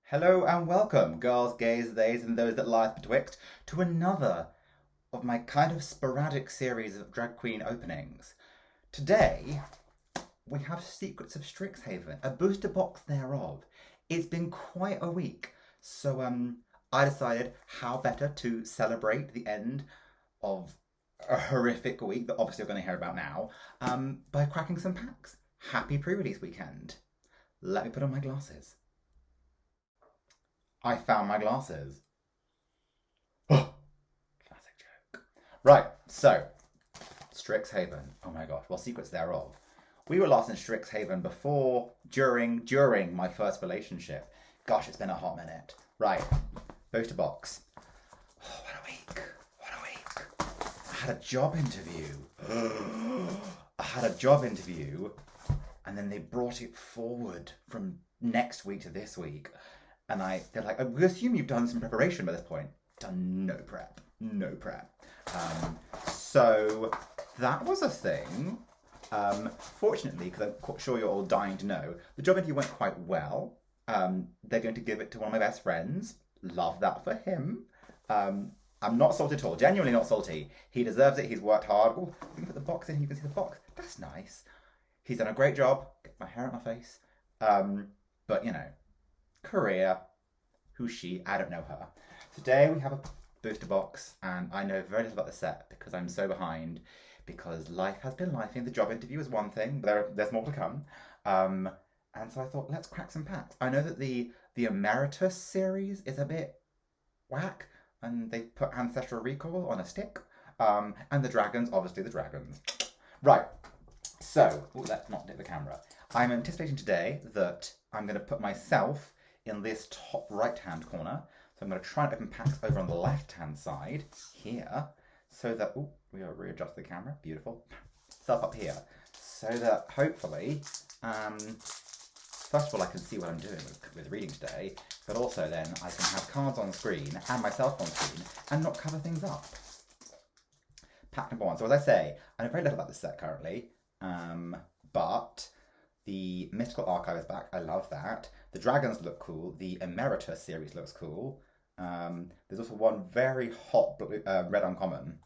Hello and welcome, girls, gays, theys, and those that lieth betwixt, to another of my kind of sporadic series of drag queen openings. Today, we have Secrets of Strixhaven, a booster box thereof. It's been quite a week, so I decided how better to celebrate the end of a horrific week that obviously you're going to hear about now by cracking some packs. Happy pre-release weekend. Let me put on my glasses. I found my glasses. Oh, classic joke. Right, so Strixhaven. Oh my gosh, well, secrets thereof. We were last in Strixhaven before, during my first relationship. Gosh, it's been a hot minute. Right, booster box. Oh, what a week. What a week. I had a job interview. I had a job interview, and then they brought it forward from next week to this week. And they're like, we assume you've done some preparation by this point. Done no prep. No prep. So that was a thing. Fortunately, because I'm quite sure you're all dying to know, the job interview went quite well. They're going to give it to one of my best friends. Love that for him. I'm not salty at all. Genuinely not salty. He deserves it. He's worked hard. Oh, you can put the box in. You can see the box. That's nice. He's done a great job. Get my hair out my face. But, you know, career. Who's she? I don't know her. Today we have a booster box, and I know very little about the set because I'm so behind. Because life has been life. The job interview is one thing, but there's more to come. And so I thought, let's crack some packs. I know that the Emeritus series is a bit whack, and they put Ancestral Recall on a stick. And the dragons, obviously the dragons. Right. So, let's not dip the camera. I'm anticipating today that I'm going to put myself in this top right-hand corner. So I'm going to try and open packs over on the left-hand side here, so that, we'll readjust the camera, beautiful. Self up here, so that hopefully, first of all, I can see what I'm doing with reading today, but also then I can have cards on screen and myself on screen and not cover things up. Pack number one. So as I say, I know very little about this set currently, but the Mythical Archive is back. I love that. The dragons look cool. The Emeritus series looks cool. There's also one very hot red uncommon.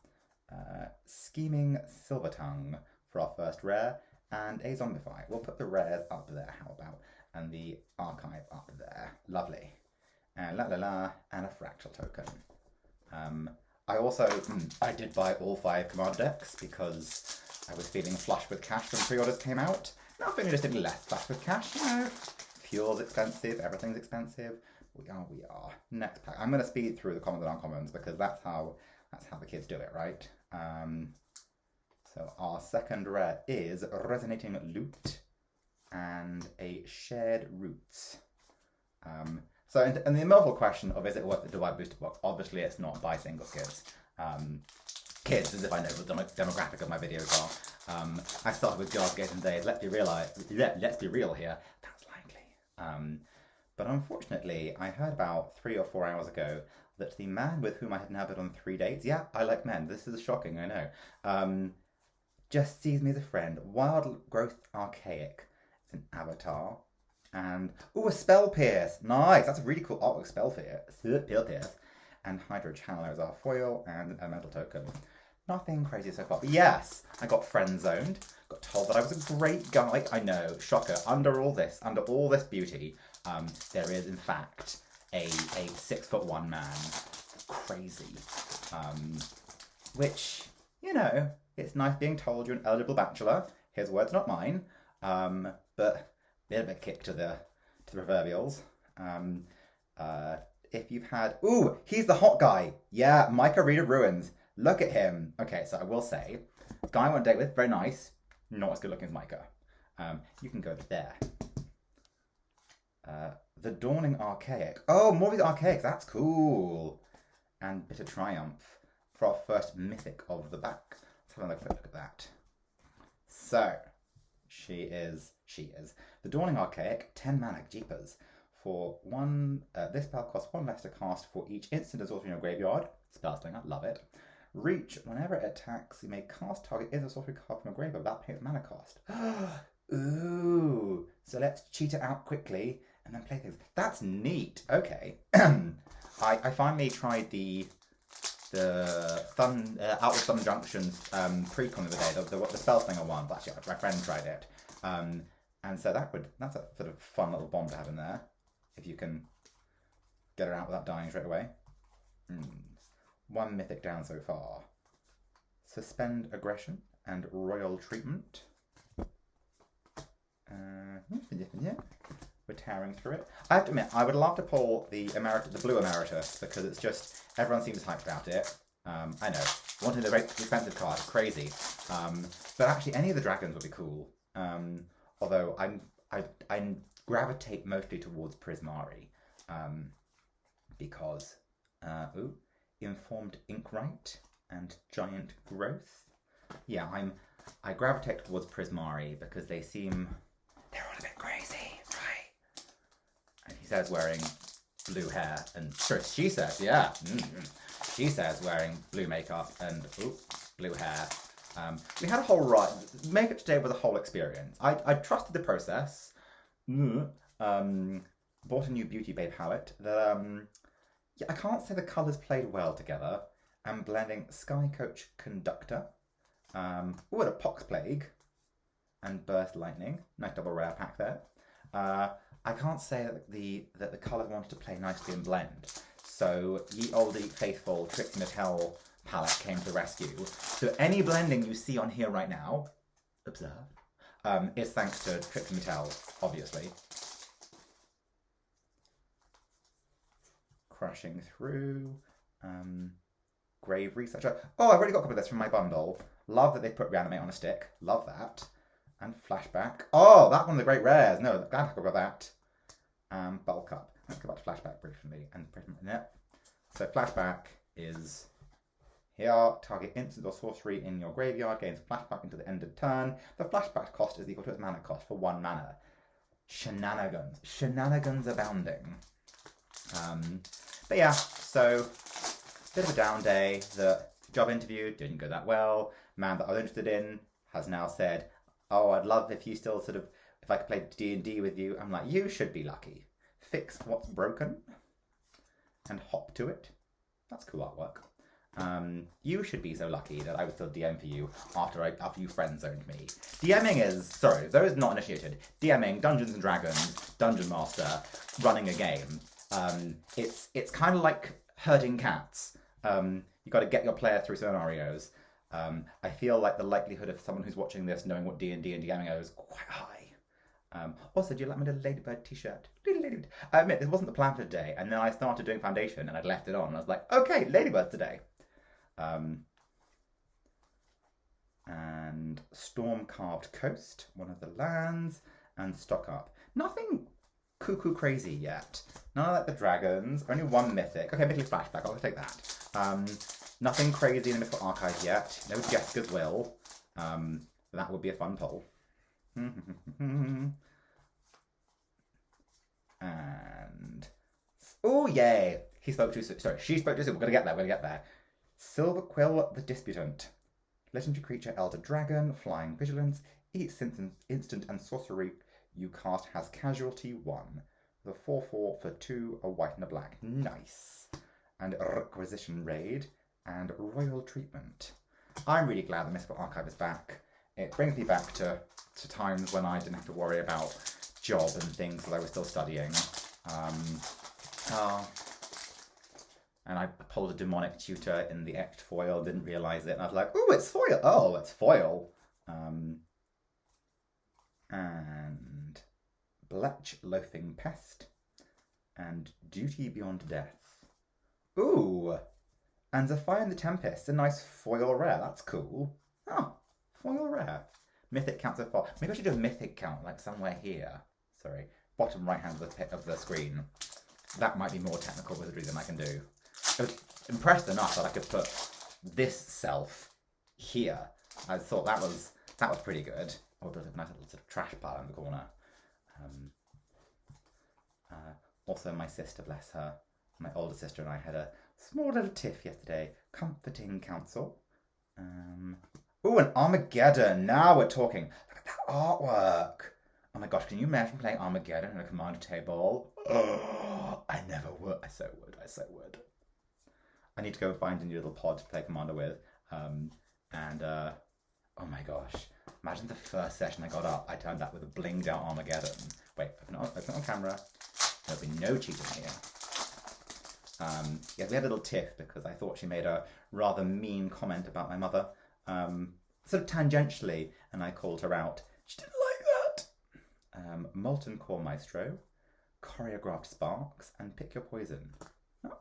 Scheming Silvertongue for our first rare. And a Zombify. We'll put the rares up there, how about? And the archive up there. Lovely. And and a fractal token. I also, I did buy all 5 command decks because I was feeling flush with cash when pre-orders came out. Now I'm feeling just a little less flush with cash. You know, fuel's expensive, everything's expensive. We are. Next pack. I'm going to speed through the commons and uncommons because that's how the kids do it, right? So our second rare is Resonating Loot and a Shared Roots. So and the immortal question of is it worth the Divide Booster Box? Obviously it's not by single kids. Kids, as if I know what the demographic of my videos are. I started with Girls, Gays and Days. Let's be real here. That's likely. But unfortunately, I heard about 3 or 4 hours ago that the man with whom I had now been on 3 dates, yeah, I like men, this is shocking, I know, just sees me as a friend. Wild Growth Archaic. It's an avatar. And, a Spell Pierce. Nice, that's a really cool artwork, Spell Pierce. And Hydro Channeler is our foil, and a mental token. Nothing crazy so far. But yes, I got friend zoned. Got told that I was a great guy. I know, shocker. Under all this beauty, there is in fact a 6'1" man. Crazy. Which, you know, it's nice being told you're an eligible bachelor. His words, not mine. But bit of a kick to the proverbials. If you've had... he's the hot guy. Yeah, Micah Reader Ruins. Look at him. Okay, so I will say, guy I went on a date with, very nice. Not as good looking as Micah. You can go there. The Dawning Archaic. Oh, more of these Archaics. That's cool. And Bitter Triumph for our first Mythic of the back. Let's have a quick look at that. So, she is. The Dawning Archaic, 10 mana, jeepers. For 1, this spell costs 1 less to cast for each instant and sorcery in your graveyard. Spellslinger, love it. Reach, whenever it attacks, you may cast target instant sorcery card from your graveyard without paying its mana cost. Ooh, so let's cheat it out quickly And then play things. That's neat. Okay. I finally tried the Outward Sun Junctions precon of the day, the Spellslinger one. But actually, my friend tried it. And so that's a sort of fun little bomb to have in there. If you can get her out without dying straight away. One mythic down so far. Suspend Aggression and Royal Treatment. Yeah. We're tearing through it. I have to admit, I would love to pull the blue Emeritus, because it's just, everyone seems hyped about it. I know, wanting a very expensive card, crazy. But actually, any of the dragons would be cool. Although I gravitate mostly towards Prismari, because Informed Inkwright and Giant Growth. Yeah, I gravitate towards Prismari because they're all a bit crazy, right? And he says wearing blue hair, and sure, she says, yeah, she says wearing blue makeup and blue hair. We had a whole ride. Makeup today was a whole experience. I trusted the process. Bought a new Beauty Bay palette that I can't say the colours played well together. I'm blending Sky Coach Conductor, and a Pox Plague, and Burst Lightning. Nice double rare pack there. I can't say that the colours wanted to play nicely and blend. So ye olde faithful Trixie Mattel palette came to the rescue. So any blending you see on here right now, observe, is thanks to Trixie Mattel, obviously. Crashing through. Grave Researcher. Oh, I've already got a couple of this from my bundle. Love that they put Reanimate on a stick. Love that. And Flashback. Oh, that one of the great rares. No, glad to talk about that. Bulk Up. Let's go back to Flashback briefly. So Flashback is here. Target instant or sorcery in your graveyard gains Flashback until the end of turn. The Flashback cost is equal to its mana cost for 1 mana. Shenanigans. Shenanigans abounding. But yeah, so bit of a down day. The job interview didn't go that well. Man that I was interested in has now said, oh, I'd love if you still if I could play D&D with you. I'm like, you should be lucky. Fix what's broken and hop to it. That's cool artwork. You should be so lucky that I would still DM for you after you friend zoned me. DMing is, sorry, those not initiated. DMing, Dungeons and Dragons, Dungeon Master, running a game. It's kind of like herding cats. You got to get your player through scenarios. I feel like the likelihood of someone who's watching this knowing what D&D and DMing is quite high. Also, do you like my little ladybird t-shirt? I admit, this wasn't the plan for today, and then I started doing foundation and I'd left it on, and I was like, okay, ladybirds today. And Storm Carved Coast, one of the lands, and Stock Up. Nothing cuckoo crazy yet. None of like the dragons, only one mythic. Okay, Mythical Flashback, I'll take that. Nothing crazy in the Mythical Archive yet. No Jessica's Will. That would be a fun poll. And oh yay! She spoke too soon. We're gonna get there. Silver Quill the Disputant. Legendary creature, Elder Dragon, Flying Vigilance. Each instant and sorcery you cast has Casualty 1. The 4/4 for 2, a white and a black. Nice. And Requisition Raid and Royal Treatment. I'm really glad the Mythical Archive is back. It brings me back to times when I didn't have to worry about job and things that I was still studying. And I pulled a demonic tutor in the Echt foil, didn't realise it, and I was like, ooh, it's foil! Oh, it's foil! And Bletch Loafing Pest, and Duty Beyond Death. Ooh! And Zephyr and the Tempest, a nice foil rare, that's cool. Oh, foil rare. Mythic count so far. Maybe I should do a mythic count, like somewhere here. Sorry, bottom right hand of the screen. That might be more technical wizardry than I can do. I was impressed enough that I could put this self here. I thought that was pretty good. Oh, there's a nice little sort of trash pile in the corner. Also, my sister, bless her, my older sister and I had a small little tiff yesterday. Comforting counsel. Oh, an Armageddon. Now we're talking. Look at that artwork. Oh my gosh, can you imagine playing Armageddon on a commander table? Oh, I never would. I so would. I so would. I need to go find a new little pod to play commander with. Oh my gosh. Imagine the first session I got up, I turned up with a blinged out Armageddon. Wait, open it on camera. There'll be no cheating here. Yeah, we had a little tiff because I thought she made a rather mean comment about my mother, sort of tangentially, and I called her out. She didn't like that. Molten Core Maestro, Choreographed Sparks, and Pick Your Poison. Oh.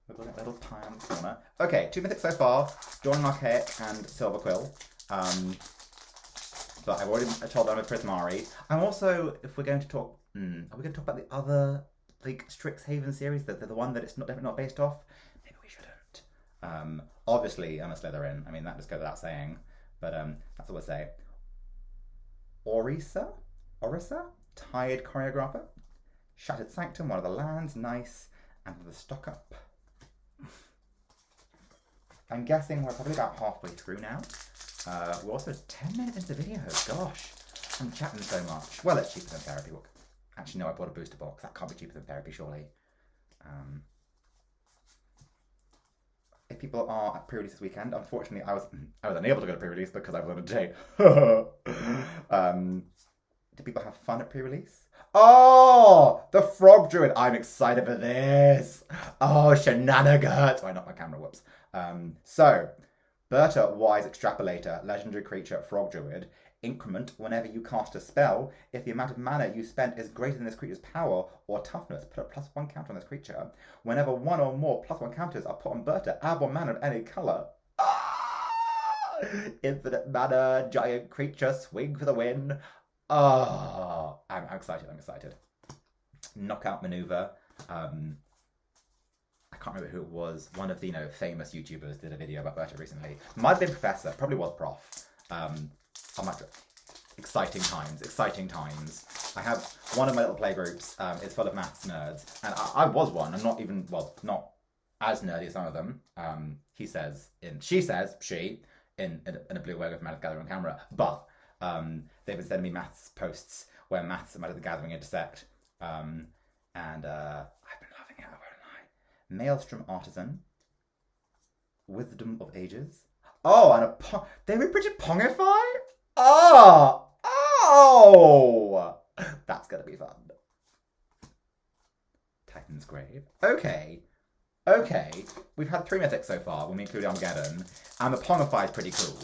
We've got a little pie on the corner. Okay, 2 mythics so far, Dawn Archaic and Silver Quill. But I've already told them I'm a Prismari. I'm also, if we're going to talk, are we going to talk about the other, like, Strixhaven series, the one that it's definitely not based off? Maybe we shouldn't. Obviously, I'm a Slytherin. I mean, that just goes without saying. But that's what we'll say. Orisa, Tired Choreographer, Shattered Sanctum, one of the lands, nice, and the stock up. I'm guessing we're probably about halfway through now. We're also 10 minutes into the video. Gosh, I'm chatting so much. Well, it's cheaper than Therapy Book. Actually, no, I bought a booster box. That can't be cheaper than Therapy, surely. If people are at pre-release this weekend, unfortunately, I was unable to go to pre-release because I was on a date. Did people have fun at pre-release? Oh, the Frog Druid. I'm excited for this. Oh, shenanigans. Why not my camera? Whoops. So, Berta, Wise Extrapolator, Legendary Creature, Frog Druid. Increment whenever you cast a spell. If the amount of mana you spent is greater than this creature's power or toughness, put a +1 counter on this creature. Whenever one or more +1 counters are put on Berta, add 1 mana of any colour. Infinite mana, giant creature, swing for the win. I'm excited, I'm excited. Knockout Maneuver. I can't remember who it was. One of the famous YouTubers did a video about Berta recently. Might have been Professor, probably was Prof. Exciting times, exciting times. I have one of my little playgroups, it's full of maths nerds, and I was one. I'm not even, well, not as nerdy as some of them. She says, in a blue wig of Magic the Gathering camera, but they've been sending me maths posts where maths and Magic the Gathering intersect, and I've been loving it, I won't lie. Maelstrom Artisan, Wisdom of Ages. Oh, and they reprinted Pongify? Oh! That's gonna be fun. Titan's Grave. Okay. We've had 3 mythics so far when we include Armageddon, and the Pongify is pretty cool.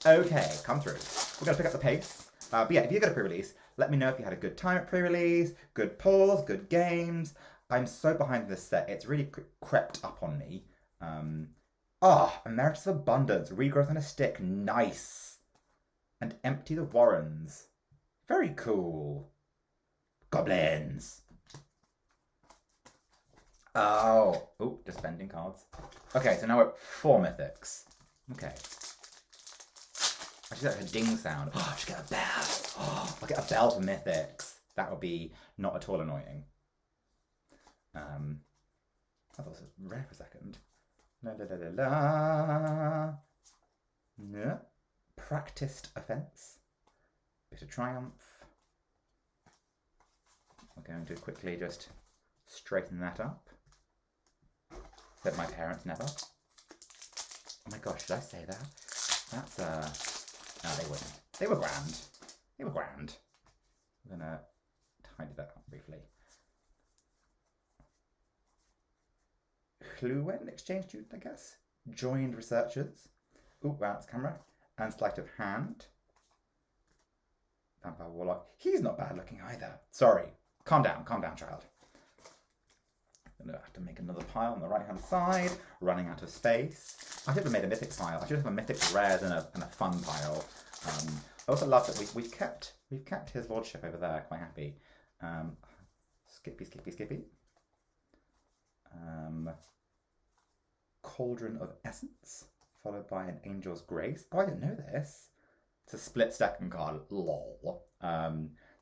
Okay, come through. We're gonna pick up the pace. But yeah, if you go to pre-release, let me know if you had a good time at pre-release, good pulls, good games. I'm so behind this set, it's really crept up on me. Emeritus of Abundance, Regrowth on a Stick, nice. And Empty the Warrens. Very cool. Goblins. Oh, just spending cards. Okay, so now we're at 4 mythics. Okay. I should get a ding sound. Oh, I should get a bell. Oh, I'll get a bell for mythics. That would be not at all annoying. I thought it was rare for a second. No. Practiced Offense. Bit of Triumph. We're going to quickly just straighten that up. Said my parents never. Oh my gosh, should I say that? That's no, they wouldn't. They were grand. They were grand. I'm gonna tidy that up briefly. Cluen Exchange Student, I guess. Joined Researchers. Wow, that's camera. And Sleight of Hand. Vampire Warlock. He's not bad looking either. Sorry. Calm down, child. I'm going to have to make another pile on the right-hand side. Running out of space. I should have made a mythic pile. I should have a mythic rares and a fun pile. I also love that we've kept his lordship over there. Quite happy. Skippy. Cauldron of Essence, followed by an Angel's Grace. Oh, I didn't know this. It's a split second card. Lol.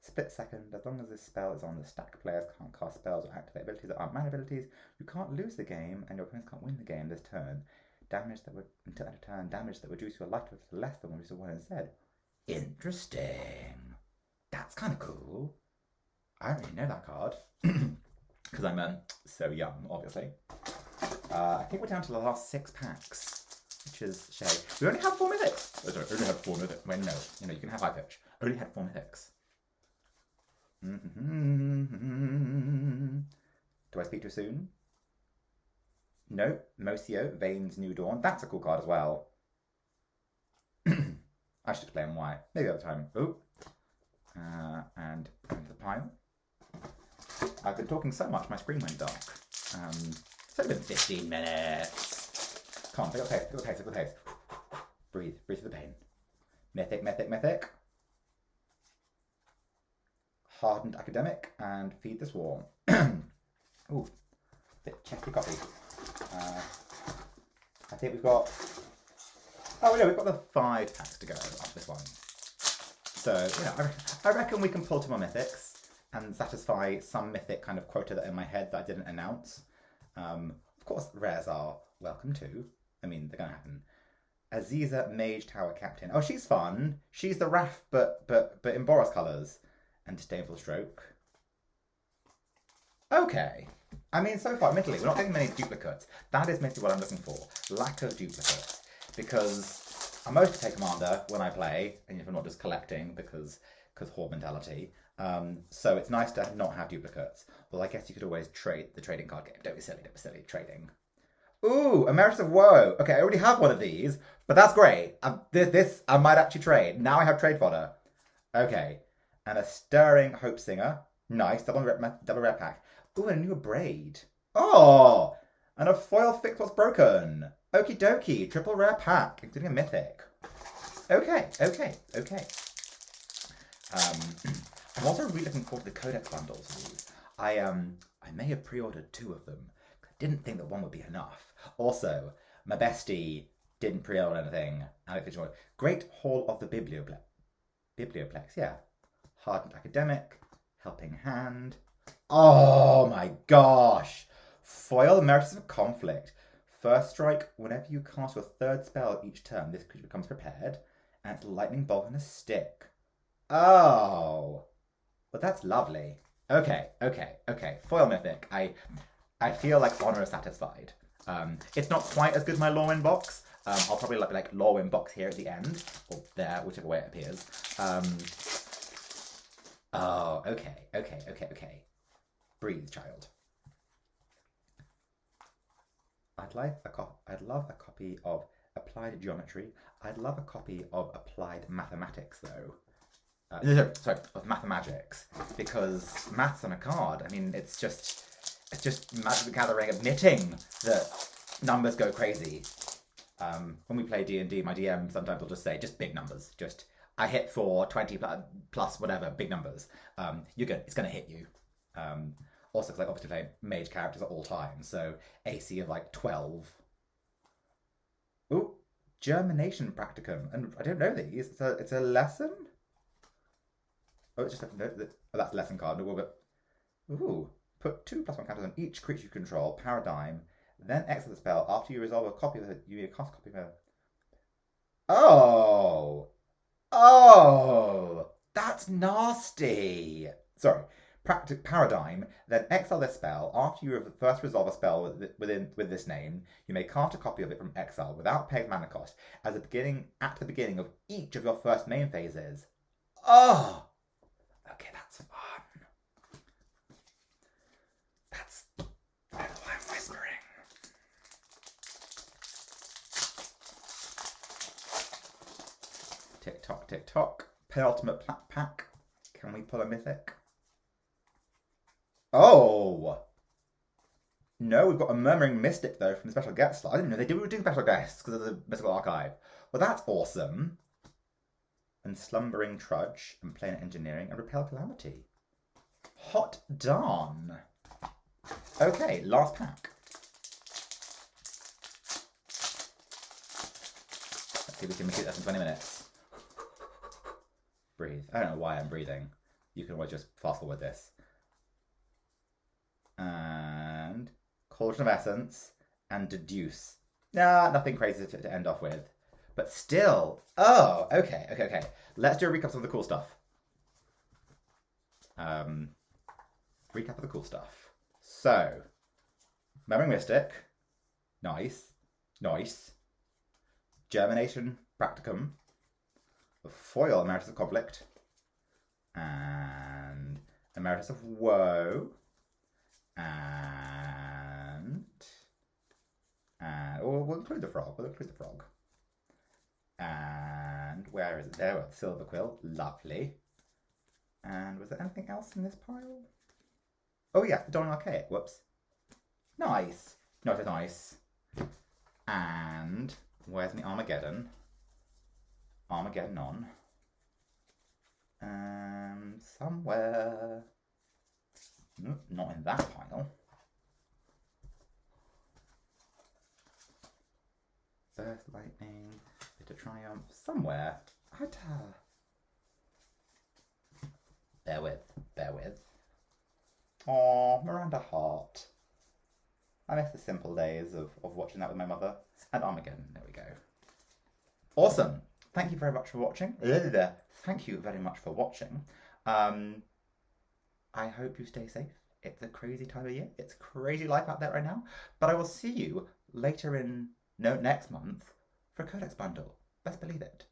Split second. As long as this spell is on the stack, players can't cast spells or activate abilities that aren't mana abilities. You can't lose the game, and your opponents can't win the game this turn. Damage that would reduce your life to less than what you saw one instead. Interesting. That's kind of cool. I don't really know that card. Because I'm so young, obviously. I think we're down to the last 6 packs, which is a shame. We only have 4 mythics. Oh, sorry, only have 4 mythics. Wait, no. You can have high pitch. Only had 4 mythics. Do I speak too soon? No. Mocio, Vane's New Dawn. That's a cool card as well. I should explain why. Maybe other time. Oh. And into the pile. I've been talking so much, my screen went dark. It's only been 15 minutes. Come on, take a pace, take a pace, take a pace. Breathe, breathe through the pain. Mythic, mythic, mythic. Hardened academic and feed the swarm. Ooh, bit chesty copy. I think we've got. Oh no, we've got the 5 packs to go after this one. So I reckon we can pull 2 more mythics and satisfy some mythic kind of quota that in my head that I didn't announce. Of course, rares are welcome too. I mean, they're gonna happen. Aziza, Mage Tower Captain. Oh, she's fun. She's the Wrath, but in Boros colours. And Disdainful Stroke. Okay. I mean, so far, admittedly, we're not getting many duplicates. That is basically what I'm looking for. Lack of duplicates. Because I'm mostly take Commander when I play, and if I'm not just collecting, because horde mentality. So it's nice to not have duplicates. Well, I guess you could always trade the trading card game. Don't be silly, trading. Ooh, Emeritus of Woe. Okay, I already have one of these, but that's great. This I might actually trade. Now I have trade fodder. Okay. And a Stirring Hope Singer. Nice, double rare pack. Ooh, and a new Braid. Oh! And a foil Fix What's Broken. Okie dokie, triple rare pack, including a mythic. Okay. I'm also really looking forward to the Codex bundles of these. I may have pre-ordered 2 of them. I didn't think that 1 would be enough. Also, my bestie didn't pre-order anything. Great Hall of the Biblioplex, yeah. Hardened Academic, Helping Hand. Oh my gosh! Foil Emeritus of Conflict. First strike, whenever you cast your 3rd spell each turn, this creature becomes prepared, and it's Lightning Bolt and a stick. Oh! Well, that's lovely. Okay. Foil Mythic. I feel like Honor is satisfied. It's not quite as good as my Lorwyn box. I'll probably like Lorwyn box here at the end, or there, whichever way it appears. Oh, okay. Breathe, child. I'd love a copy of Applied Geometry. I'd love a copy of Applied Mathematics, though. Sorry, of Mathemagics, because maths on a card. I mean, it's just Magic the Gathering admitting that numbers go crazy. When we play D&D, my DM sometimes will just say just big numbers. Just I hit for 20 plus whatever big numbers. It's gonna hit you. Also, because I obviously play mage characters at all times, so AC of like 12. Ooh, Germination Practicum, and I don't know these. It's a lesson. Oh, it's just that's a lesson card. Ooh, put 2+1 counters on each creature you control. Paradigm, then exile the spell. After you resolve a copy of it, you cast a copy of it. Oh, that's nasty. Sorry. Paradigm, then exile this spell. After you first resolve a spell with this name, you may cast a copy of it from exile without paying mana cost at the beginning of each of your first main phases. Oh, okay, that's fun. That's why I'm whispering. Tick tock, tick tock. Penultimate pack. Can we pull a mythic? Oh! No, we've got a Murmuring Mystic, though, from the special guest slot. I didn't know they were doing special guests because of the Mythical Archive. Well, that's awesome. And Slumbering Trudge, and Planar Engineering, and Repel Calamity. Hot darn. Okay, last pack. Let's see if we can make it up in 20 minutes. Breathe. I don't know why I'm breathing. You can always just fast forward this. And Cauldron of Essence and Deduce. Nah, nothing crazy to end off with. But still, oh, okay. Let's do a recap of some of the cool stuff. Recap of the cool stuff. So, Memory Mystic, nice. Germination Practicum, Foil Emeritus of Conflict, and Emeritus of Woe, and we'll include the frog. And where is it? There, Silver Quill, lovely. And was there anything else in this pile? Oh yeah, the Dawn Archaic. Whoops. Nice. Not nice. And where's the Armageddon? Armageddon on. Somewhere. Nope, not in that pile. Earth Lightning, Bit of Triumph, somewhere. Bear with. Oh, Miranda Hart. I miss the simple days of watching that with my mother. And Armageddon, there we go. Awesome. Thank you very much for watching. Thank you very much for watching. I hope you stay safe. It's a crazy time of year. It's crazy life out there right now. But I will see you later next month for a Codex bundle. Best believe it.